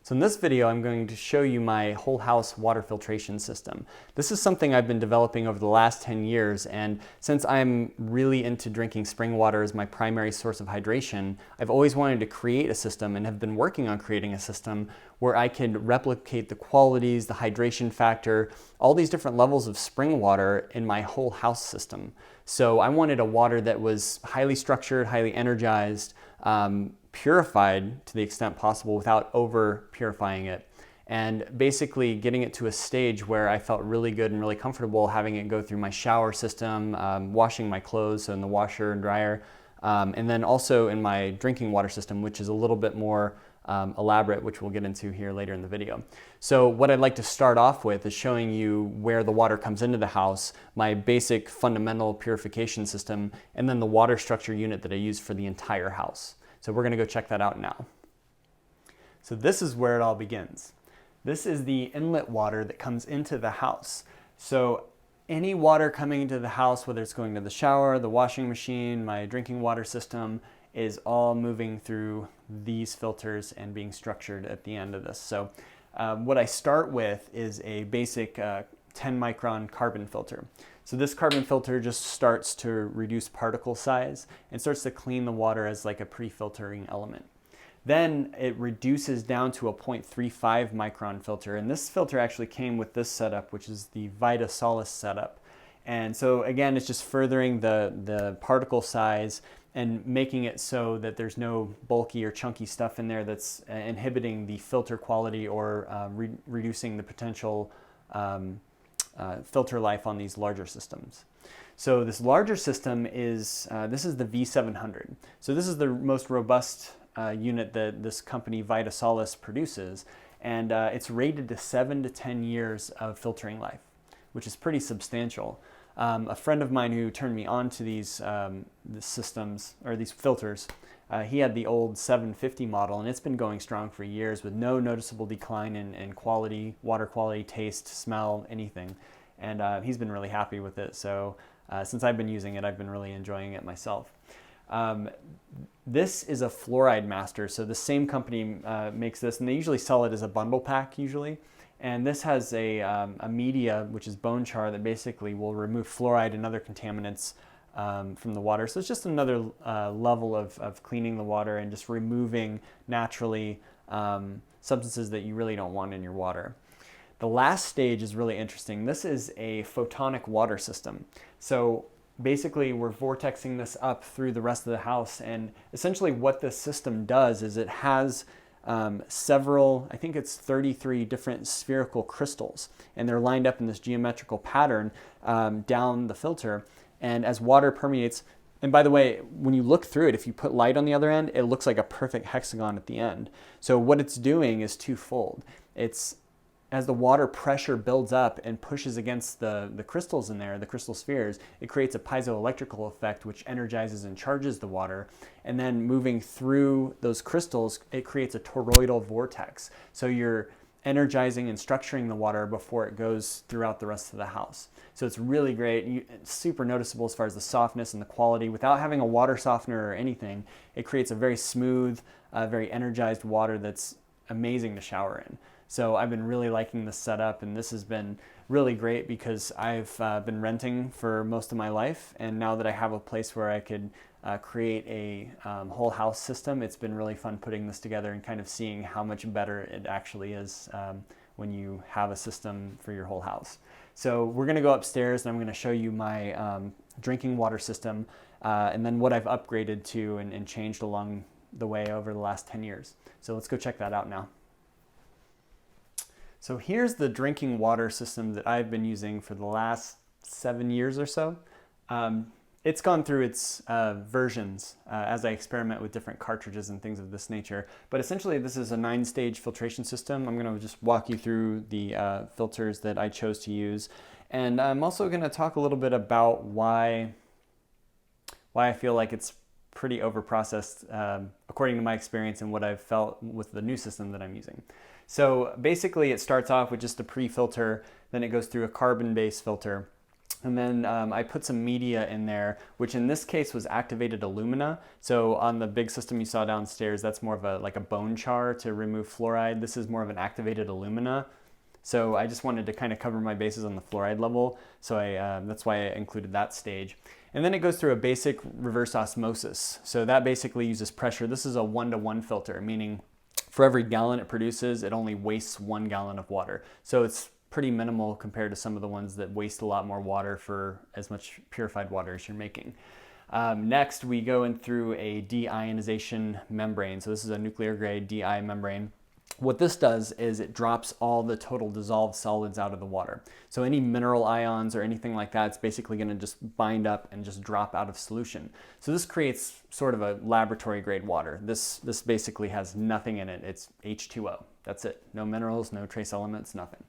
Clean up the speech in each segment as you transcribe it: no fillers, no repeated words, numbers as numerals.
So in this video, I'm going to show you my whole house water filtration system. This is something I've been developing over the last 10 years, and since I'm really into drinking spring water as my primary source of hydration, I've always wanted to create a system and have been working on creating a system where I could replicate the qualities, the hydration factor, all these different levels of spring water in my whole house system. So I wanted a water that was highly structured, highly energized, purified to the extent possible without over purifying it, and basically getting it to a stage where I felt really good and really comfortable having it go through my shower system, washing my clothes, so in the washer and dryer, and then also in my drinking water system, which is a little bit more elaborate, which we'll get into here later in the video. So what I'd like to start off with is showing you where the water comes into the house, my basic fundamental purification system, and then the water structure unit that I use for the entire house. So we're gonna go check that out now. So this is where it all begins. This is the inlet water that comes into the house. So any water coming into the house, whether it's going to the shower, the washing machine, my drinking water system, is all moving through these filters and being structured at the end of this. So what I start with is a basic 10 micron carbon filter. So this carbon filter just starts to reduce particle size and starts to clean the water as like a pre-filtering element. Then it reduces down to a 0.35 micron filter, and this filter actually came with this setup, which is the V.O.W setup. And so again, it's just furthering the particle size and making it so that there's no bulky or chunky stuff in there that's inhibiting the filter quality or reducing the potential filter life on these larger systems. So this larger system is, this is the V700. So this is the most robust unit that this company V.O.W produces, and it's rated to 7 to 10 years of filtering life, which is pretty substantial. A friend of mine who turned me on to these systems, or these filters, he had the old 750 model, and it's been going strong for years with no noticeable decline in quality, water quality, taste, smell, anything. And he's been really happy with it. So since I've been using it, I've been really enjoying it myself. This is a fluoride master. So the same company makes this, and they usually sell it as a bundle pack usually. And this has a media, which is bone char, that basically will remove fluoride and other contaminants from the water. So it's just another level of cleaning the water and just removing naturally substances that you really don't want in your water. The last stage is really interesting. This is a photonic water system. So basically we're vortexing this up through the rest of the house, and essentially what this system does is it has several, I think it's 33 different spherical crystals, and they're lined up in this geometrical pattern down the filter. And as water permeates, and by the way, when you look through it, if you put light on the other end, it looks like a perfect hexagon at the end. So what it's doing is twofold. It's, as the water pressure builds up and pushes against the crystals in there, the crystal spheres, it creates a piezoelectrical effect which energizes and charges the water. And then moving through those crystals, it creates a toroidal vortex. So you're energizing and structuring the water before it goes throughout the rest of the house. So it's really great. It's super noticeable as far as the softness and the quality. Without having a water softener or anything, it creates a very smooth, very energized water that's amazing to shower in. So I've been really liking this setup, and this has been really great because I've been renting for most of my life, and now that I have a place where I could create a whole house system, it's been really fun putting this together and kind of seeing how much better it actually is when you have a system for your whole house. So we're going to go upstairs, and I'm going to show you my drinking water system and then what I've upgraded to and changed along the way over the last 10 years. So let's go check that out now. So here's the drinking water system that I've been using for the last 7 years or so. It's gone through its versions as I experiment with different cartridges and things of this nature. But essentially this is a 9-stage filtration system. I'm going to just walk you through the filters that I chose to use. And I'm also going to talk a little bit about why I feel like it's pretty overprocessed according to my experience and what I've felt with the new system that I'm using. So basically it starts off with just a pre-filter, then it goes through a carbon-based filter, And then I put some media in there, which in this case was activated alumina. So on the big system you saw downstairs, that's more of a bone char to remove fluoride. This is more of an activated alumina. So I just wanted to kind of cover my bases on the fluoride level. So that's why I included that stage. And then it goes through a basic reverse osmosis. So that basically uses pressure. This is a 1-to-1 filter, meaning for every gallon it produces, it only wastes 1 gallon of water. So it's pretty minimal compared to some of the ones that waste a lot more water for as much purified water as you're making. Next, we go in through a deionization membrane. So this is a nuclear grade DI membrane. What this does is it drops all the total dissolved solids out of the water. So any mineral ions or anything like that, it's basically going to just bind up and just drop out of solution. So this creates sort of a laboratory grade water. This basically has nothing in it. It's H2O. That's it. No minerals, no trace elements, nothing.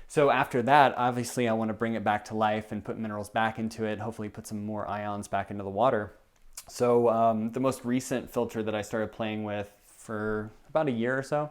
So after that, obviously I want to bring it back to life and put minerals back into it, hopefully put some more ions back into the water. So the most recent filter that I started playing with for about a year or so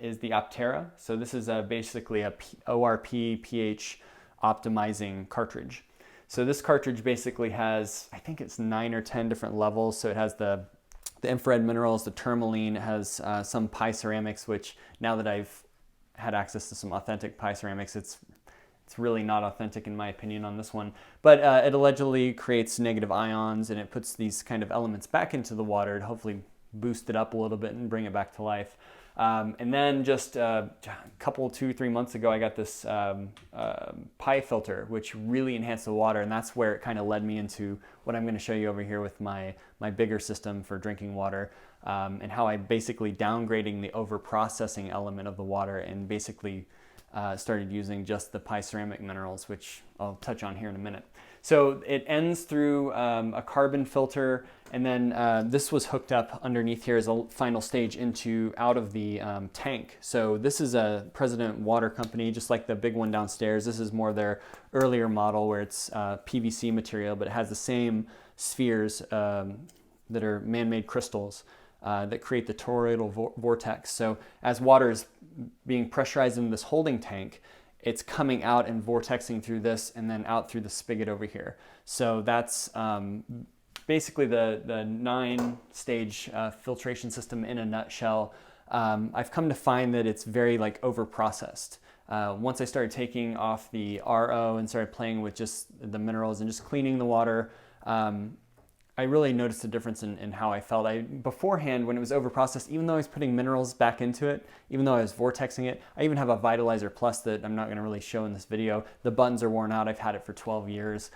is the Aptera. So this is basically a ORP pH optimizing cartridge. So this cartridge basically has, I think it's 9 or 10 different levels. So it has the infrared minerals, the tourmaline, it has some pie ceramics, which now that I've had access to some authentic pie ceramics, it's really not authentic in my opinion on this one, but it allegedly creates negative ions and it puts these kind of elements back into the water to hopefully boost it up a little bit and bring it back to life. And then just a couple, 2-3 months ago, I got this pie filter, which really enhanced the water, and that's where it kind of led me into what I'm going to show you over here with my bigger system for drinking water, and how I basically downgrading the over-processing element of the water and basically started using just the pie ceramic minerals, which I'll touch on here in a minute. So it ends through a carbon filter, and then this was hooked up underneath here as a final stage out of the tank. So this is a President Water Company, just like the big one downstairs. This is more their earlier model where it's PVC material, but it has the same spheres that are man-made crystals that create the toroidal vortex. So as water is being pressurized in this holding tank, it's coming out and vortexing through this and then out through the spigot over here. So that's basically the 9-stage filtration system in a nutshell. I've come to find that it's very over processed. Once I started taking off the RO and started playing with just the minerals and just cleaning the water, I really noticed a difference in how I felt. Beforehand, when it was overprocessed, even though I was putting minerals back into it, even though I was vortexing it, I even have a Vitalizer Plus that I'm not going to really show in this video. The buttons are worn out. I've had it for 12 years.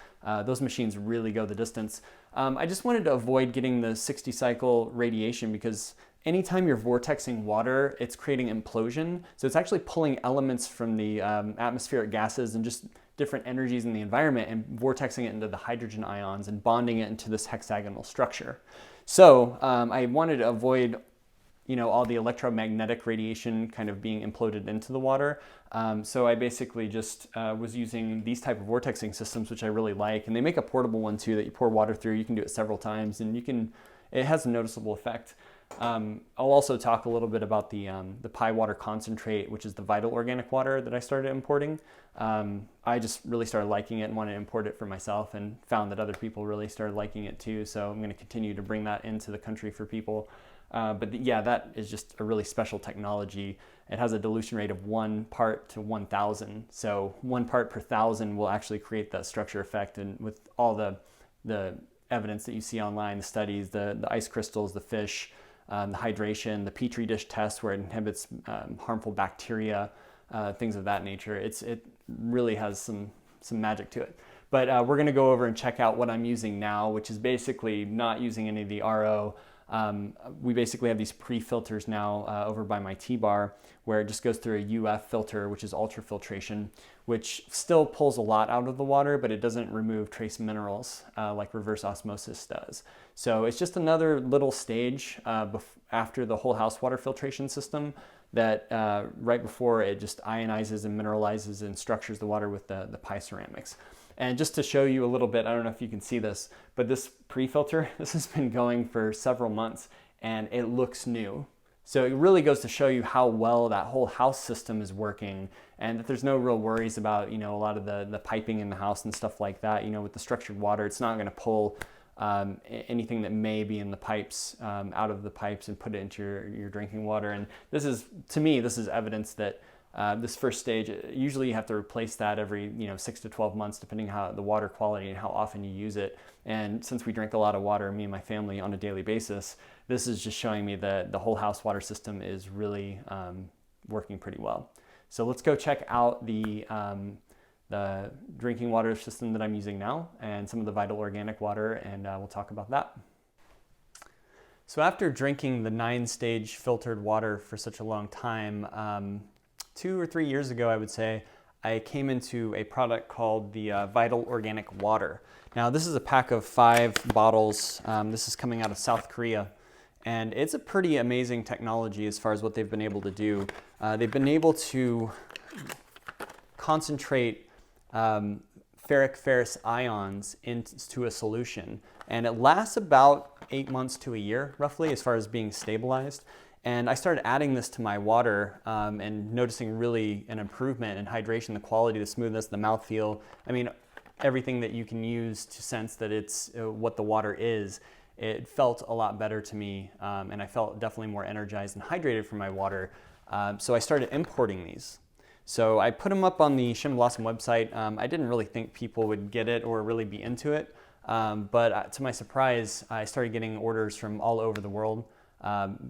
Those machines really go the distance. I just wanted to avoid getting the 60-cycle radiation because anytime you're vortexing water, it's creating implosion. So it's actually pulling elements from the atmospheric gases and just different energies in the environment and vortexing it into the hydrogen ions and bonding it into this hexagonal structure. So I wanted to avoid all the electromagnetic radiation kind of being imploded into the water. So I basically just was using these type of vortexing systems, which I really like. And they make a portable one too that you pour water through. You can do it several times and it has a noticeable effect. I'll also talk a little bit about the pie water concentrate, which is the vital organic water that I started importing. I just really started liking it and wanted to import it for myself and found that other people really started liking it too. So I'm going to continue to bring that into the country for people. Yeah, that is just a really special technology. It has a dilution rate of 1 part to 1,000. So 1 part per 1,000 will actually create that structure effect. And with all the evidence that you see online, the studies, the ice crystals, the fish, the hydration, the Petri dish test where it inhibits harmful bacteria, things of that nature. It really has some magic to it. But we're going to go over and check out what I'm using now, which is basically not using any of the RO. We basically have these pre-filters now over by my T-bar where it just goes through a UF filter, which is ultrafiltration, which still pulls a lot out of the water, but it doesn't remove trace minerals like reverse osmosis does. So it's just another little stage after the whole house water filtration system that right before it just ionizes and mineralizes and structures the water with the pie ceramics. And just to show you a little bit, I don't know if you can see this, but this pre-filter, this has been going for several months and it looks new. So it really goes to show you how well that whole house system is working, and that there's no real worries about, a lot of the piping in the house and stuff like that. With the structured water, it's not going to pull anything that may be in the pipes out of the pipes and put it into your drinking water. And this is, to me, this is evidence that this first stage, usually you have to replace that every 6 to 12 months, depending how the water quality and how often you use it. And since we drink a lot of water, me and my family, on a daily basis, this is just showing me that the whole house water system is really working pretty well. So let's go check out the drinking water system that I'm using now and some of the Vital organic water, and we'll talk about that. So after drinking the 9-stage filtered water for such a long time, 2 or 3 years ago, I would say, I came into a product called the Vital Organic Water. Now, this is a pack of 5 bottles. This is coming out of South Korea, and it's a pretty amazing technology as far as what they've been able to do. They've been able to concentrate ferric ferrous ions into a solution, and it lasts about 8 months to a year, roughly, as far as being stabilized. And I started adding this to my water and noticing really an improvement in hydration, the quality, the smoothness, the mouthfeel. I mean, everything that you can use to sense that it's what the water is. It felt a lot better to me, and I felt definitely more energized and hydrated from my water. So I started importing these. So I put them up on the Shen website. I didn't really think people would get it or really be into it, but to my surprise, I started getting orders from all over the world.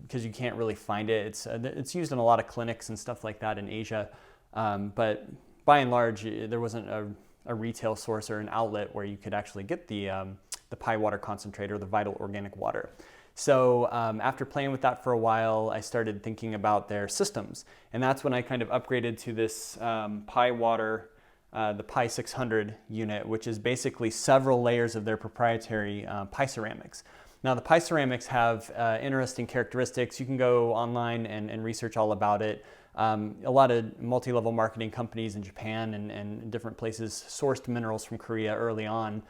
Because you can't really find it. It's used in a lot of clinics and stuff like that in Asia, but by and large, there wasn't a retail source or an outlet where you could actually get the Pi water concentrator, the Vital Organic Water. So after playing with that for a while, I started thinking about their systems, and that's when I kind of upgraded to this Pi water, the Pi 600 unit, which is basically several layers of their proprietary Pi ceramics. Now, the Pi ceramics have interesting characteristics. You can go online and research all about it. A lot of multi-level marketing companies in Japan and different places sourced minerals from Korea early on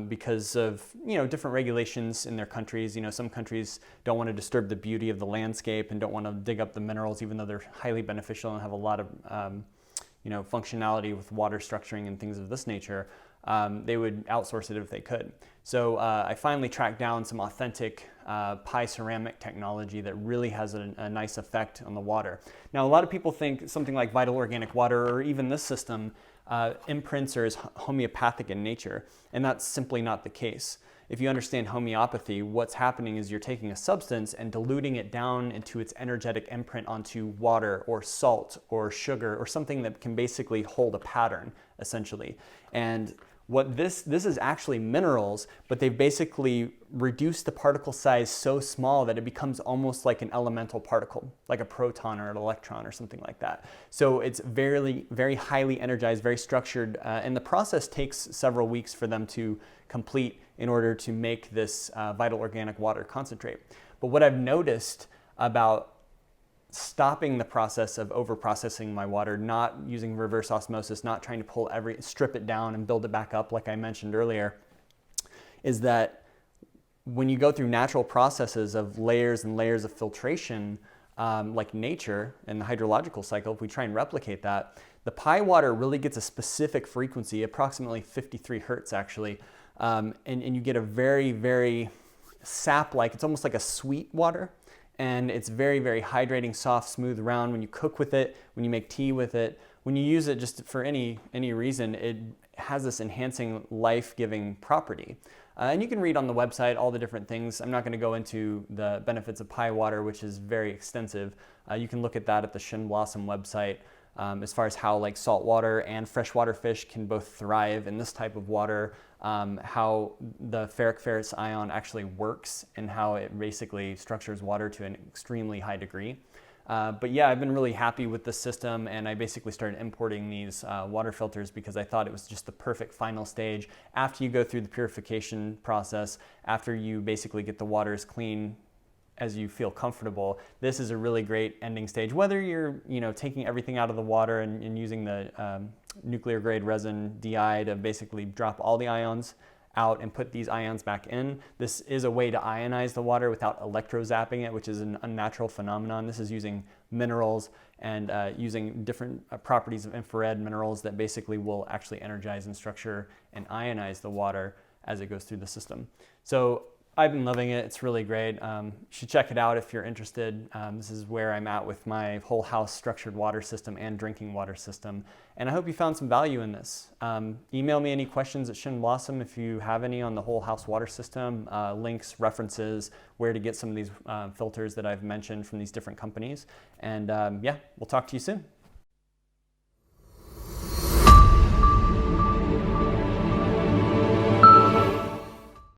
because of different regulations in their countries. Some countries don't want to disturb the beauty of the landscape and don't want to dig up the minerals, even though they're highly beneficial and have a lot of functionality with water structuring and things of this nature. They would outsource it if they could. So I finally tracked down some authentic Pi ceramic technology that really has a nice effect on the water. Now, a lot of people think something like Vital Organic Water or even this system imprints or is homeopathic in nature, and that's simply not the case. If you understand homeopathy, what's happening is you're taking a substance and diluting it down into its energetic imprint onto water or salt or sugar or something that can basically hold a pattern, essentially. And what this is actually minerals, but they've basically reduced the particle size so small that it becomes almost like an elemental particle, like a proton or an electron or something like that. So it's very, very highly energized, very structured, and the process takes several weeks for them to complete in order to make this Vital Organic Water concentrate. But what I've noticed about stopping the process of over-processing my water, not using reverse osmosis, not trying to strip it down and build it back up like I mentioned earlier, is that when you go through natural processes of layers and layers of filtration, like nature and the hydrological cycle, if we try and replicate that, the Pi water really gets a specific frequency, approximately 53 hertz actually, and you get a very, very sap-like, it's almost like a sweet water. And it's very, very hydrating, soft, smooth, round. When you cook with it, when you make tea with it, when you use it just for any reason, it has this enhancing, life-giving property. And you can read on the website all the different things. I'm not going to go into the benefits of Pi water, which is very extensive. You can look at that at the Shen website. As far as how like saltwater and freshwater fish can both thrive in this type of water, how the ferric ferrous ion actually works and how it basically structures water to an extremely high degree. But yeah, I've been really happy with the system, and I basically started importing these water filters because I thought it was just the perfect final stage. After you go through the purification process, after you basically get the water as clean as you feel comfortable, this is a really great ending stage. Whether you're taking everything out of the water and using the nuclear grade resin DI to basically drop all the ions out and put these ions back in. This is a way to ionize the water without electrozapping it, which is an unnatural phenomenon. This is using minerals and using different properties of infrared minerals that basically will actually energize and structure and ionize the water as it goes through the system. So I've been loving it. It's really great. You should check it out if you're interested. This is where I'm at with my whole house structured water system and drinking water system. And I hope you found some value in this. Email me any questions at Shen Blossom if you have any on the whole house water system, links, references, where to get some of these filters that I've mentioned from these different companies. And yeah, we'll talk to you soon.